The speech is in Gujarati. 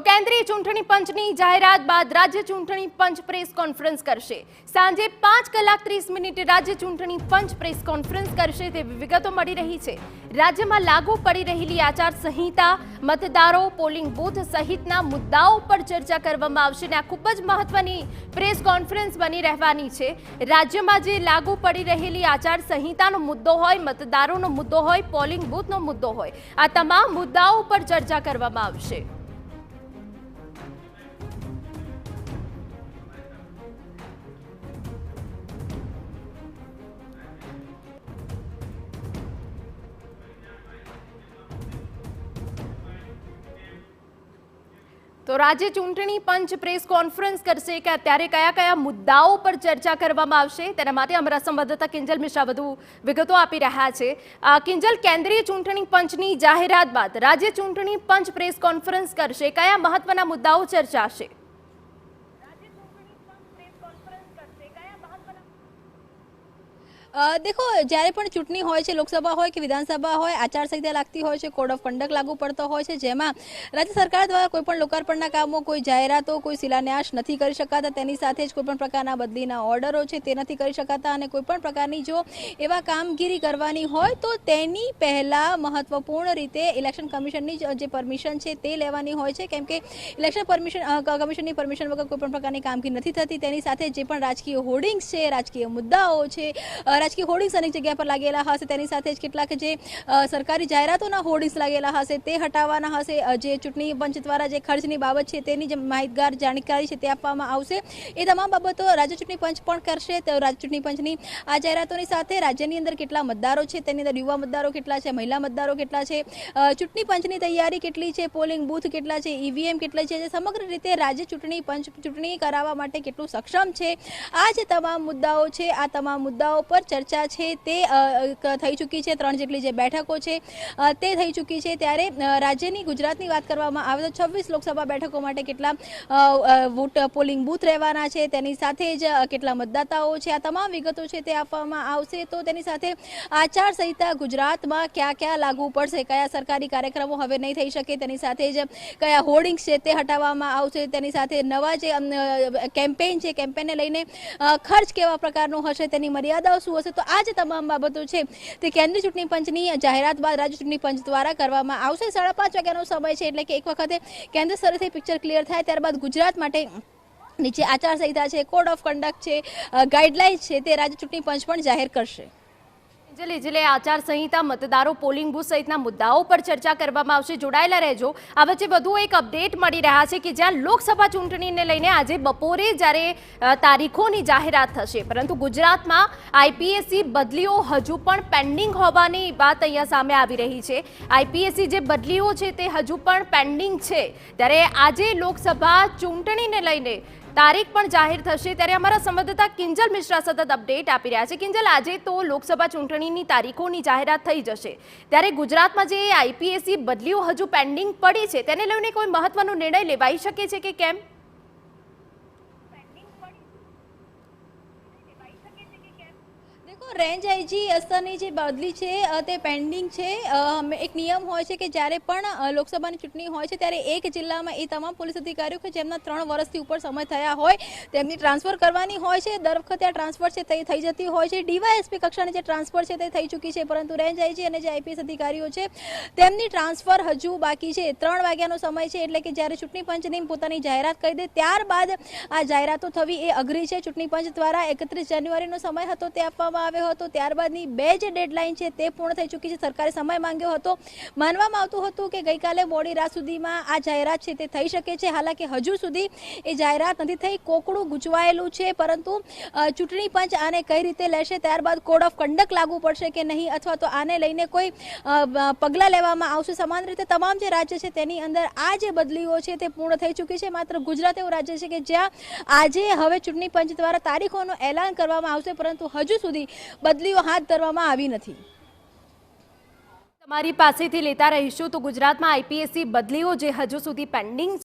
તો કેન્દ્રીય ચૂંટણી પંચની જાહેરાત બાદ રાજ્ય ચૂંટણી પંચ પ્રેસ કોન્ફરન્સ કરશે। સાંજે 5:30 રાજ્ય ચૂંટણી પંચ પ્રેસ કોન્ફરન્સ કરશે તેવી વિગતો મળી રહી છે। રાજ્યમાં લાગુ પડી રહેલી આચાર સંહિતા, મતદારો, પોલિંગ બૂથ સહિતના મુદ્દાઓ પર ચર્ચા કરવામાં આવશે અને આ ખૂબ જ મહત્વની પ્રેસ કોન્ફરન્સ બની રહેવાની છે। રાજ્યમાં જે લાગુ પડી રહેલી આચાર સંહિતાનો મુદ્દો હોય, મતદારોનો મુદ્દો હોય, પોલિંગ બૂથનો મુદ્દો હોય, આ તમામ મુદ્દાઓ પર ચર્ચા કરવામાં આવશે। તો રાજ્ય ચૂંટણી પંચ પ્રેસ કોન્ફરન્સ કરશે કે અત્યારે કયા કયા મુદ્દાઓ પર ચર્ચા કરવામાં આવશે તેના માટે અમારા સંવાદદાતા કિંજલ મિશ્રા વધુ વિગતો આપી રહ્યા છે। કિંજલ, કેન્દ્રીય ચૂંટણી પંચની જાહેરાત બાદ રાજ્ય ચૂંટણી પંચ પ્રેસ કોન્ફરન્સ કરશે, કયા મહત્વના મુદ્દાઓ ચર્ચાશે? देखो, જ્યારે પણ ચૂંટણી હોય છે, લોકસભા હોય કે વિધાનસભા હોય, આચારસંહિતા લાગતી હોય છે, કોડ ઓફ કન્ડક્ટ લાગુ પડતો હોય છે, જેમાં રાજ્ય સરકાર દ્વારા કોઈપણ લોકાર્પણના કામો, કોઈ જાહેરાતો, કોઈ શિલાન્યાસ નથી કરી શકાતા, તેની સાથે જ કોઈપણ પ્રકારના બદલીના ઓર્ડરો છે તે નથી કરી શકાતા અને કોઈપણ પ્રકારની જો એવા કામગીરી કરવાની હોય તો તેની પહેલાં મહત્વપૂર્ણ રીતે ઇલેક્શન કમિશનની જે પરમિશન છે તે લેવાની હોય છે, કેમ કે ઇલેક્શન કમિશનની પરમિશન વગર કોઈપણ પ્રકારની કામગીરી નથી થતી। તેની સાથે જે પણ રાજકીય હોર્ડિંગ્સ છે, રાજકીય મુદ્દાઓ છે, રાજકીય હોર્ડિંગ્સ અનેક જગ્યા પર લાગેલા હશે, તેની સાથે જ કેટલાક જે સરકારી જાહેરાતોના હોર્ડિંગ્સ લાગેલા હશે તે હટાવવાના હશે। જે ચૂંટણી પંચ દ્વારા જે ખર્ચની બાબત છે તેની જે માહિતગાર જાણકારી છે તે આપવામાં આવશે। એ તમામ બાબતો રાજ્ય ચૂંટણી પંચ પણ કરશે। તો રાજ્ય ચૂંટણી પંચની આ જાહેરાતોની સાથે રાજ્યની અંદર કેટલા મતદારો છે, તેની અંદર યુવા મતદારો કેટલા છે, મહિલા મતદારો કેટલા છે, ચૂંટણી પંચની તૈયારી કેટલી છે, પોલિંગ બૂથ કેટલા છે, ઈવીએમ કેટલા છે, સમગ્ર રીતે રાજ્ય ચૂંટણી પંચ ચૂંટણી કરાવવા માટે કેટલું સક્ષમ છે, આ જે તમામ મુદ્દાઓ છે, આ તમામ મુદ્દાઓ પર ચર્ચા છે તે થઈ ચૂકી છે। 3 જેટલી જે બેઠકો છે તે થઈ ચૂકી છે। ત્યારે રાજ્યની ગુજરાતની વાત કરવામાં આવે તો 26 લોકસભા બેઠકો માટે કેટલા પોલિંગ બૂથ રહેવાના છે, તેની સાથે જ કેટલા મતદાતાઓ છે, આ તમામ વિગતો છે તે આપવામાં આવશે। તો તેની સાથે આચાર સંહિતા ગુજરાતમાં ક્યાં ક્યાં લાગુ પડશે, કયા સરકારી કાર્યક્રમો હવે નહીં થઈ શકે, તેની સાથે જ કયા હોર્ડિંગ્સ છે તે હટાવવામાં આવશે, તેની સાથે નવા જે કેમ્પેઇન છે, કેમ્પેઇનને લઈને ખર્ચ કેવા પ્રકારનો હશે, તેની મર્યાદાઓ શું હશે, તો આ જે તમામ બાબતો છે તે કેન્દ્રીય ચૂંટણી પંચની જાહેરાત બાદ રાજ્ય ચૂંટણી પંચ દ્વારા કરવામાં આવશે। 5:30 વાગ્યાનો સમય છે, એટલે કે એક વખતે કેન્દ્ર સ્તરેથી પિક્ચર ક્લિયર થાય ત્યારબાદ ગુજરાત માટે નીચે આચારસંહિતા છે, કોડ ઓફ કન્ડક્ટ છે, ગાઈડલાઇન્સ છે તે રાજ્ય ચૂંટણી પંચ પણ જાહેર કરશે। જિલ્લે આચાર સંહિતા, મતદારો, પોલિંગ બૂથ સહિતના મુદ્દાઓ પર ચર્ચા કરવામાં આવશે। જોડાયેલા રહેજો। આ વચ્ચે વધુ એક અપડેટ મળી રહ્યા છે કે જ્યાં લોકસભા ચૂંટણીને લઈને આજે બપોરે જ્યારે તારીખોની જાહેરાત થશે, પરંતુ ગુજરાતમાં આઈપીએસસી બદલીઓ હજુ પણ પેન્ડિંગ હોવાની વાત અહીંયા સામે આવી રહી છે। આઈપીએસસી જે બદલીઓ છે તે હજુ પણ પેન્ડિંગ છે, ત્યારે આજે લોકસભા ચૂંટણીને લઈને તારીખ પણ જાહેર થશે। ત્યારે અમારા સંવાદદાતા કિંજલ મિશ્રા સતત અપડેટ આપી રહ્યા છે। કિંજલ, આજે તો લોકસભા ચૂંટણીની તારીખોની જાહેરાત થઈ જશે, ત્યારે ગુજરાતમાં જે આઈપીએસસી બદલીઓ હજુ પેન્ડિંગ પડી છે તેને લઈને કોઈ મહત્વનો નિર્ણય લેવાઈ શકે છે કે કેમ? રેન્જ આઈજી સ્તરની જે બદલી છે તે પેન્ડિંગ છે। એક નિયમ હોય છે કે જ્યારે પણ લોકસભાની ચૂંટણી હોય છે ત્યારે એક જિલ્લામાં એ તમામ પોલીસ અધિકારીઓ કે જેમના 3 વર્ષથી ઉપર સમય થયા હોય તેમની ટ્રાન્સફર કરવાની હોય છે। દર વખતે આ ટ્રાન્સફર છે તે થઈ જતી હોય છે। ડીવાયએસપી કક્ષાની જે ટ્રાન્સફર છે તે થઈ ચૂકી છે, પરંતુ રેન્જ આઈજી અને જે આઈપીએસ અધિકારીઓ છે તેમની ટ્રાન્સફર હજુ બાકી છે। 3 વાગ્યાનો સમય છે, એટલે કે જ્યારે ચૂંટણી પંચની પોતાની જાહેરાત કરી દે ત્યારબાદ આ જાહેરાતો થવી એ અઘરી છે। ચૂંટણી પંચ દ્વારા 31 જાન્યુઆરીનો સમય હતો તે આપવામાં આવ્યો હતો, ત્યારબાદની 2 જે ડેડલાઇન છે તે પૂર્ણ થઈ ચૂકી છે। સરકારે સમય માંગ્યો હતો, માનવામાં આવતું હતું કે ગઈકાલે મોડી રાત સુધીમાં આ જાહેરાત છે તે થઈ શકે છે। હાલાકી હજુ સુધી એ જાહેરાત નથી થઈ, કોકડું ગૂંચવાયેલું છે, પરંતુ ચૂંટણી પંચ આને કઈ રીતે લેશે, ત્યારબાદ કોડ ઓફ કન્ડક્ટ લાગુ પડશે કે નહીં, અથવા તો આને લઈને કોઈ પગલાં લેવામાં આવશે। સમાન રીતે તમામ જે રાજ્ય છે તેની અંદર આ જે બદલીઓ છે તે પૂર્ણ થઈ ચૂકી છે। માત્ર ગુજરાત એવું રાજ્ય છે કે જ્યાં આજે હવે ચૂંટણી પંચ દ્વારા તારીખોનું એલાન કરવામાં આવશે, પરંતુ હજુ સુધી બદલીઓ હાથ ધરવામાં આવી નથી। તમારી પાસેથી લેતા રહીશું। તો ગુજરાતમાં આઈપીએસસી બદલીઓ જે હજુ સુધી પેન્ડિંગ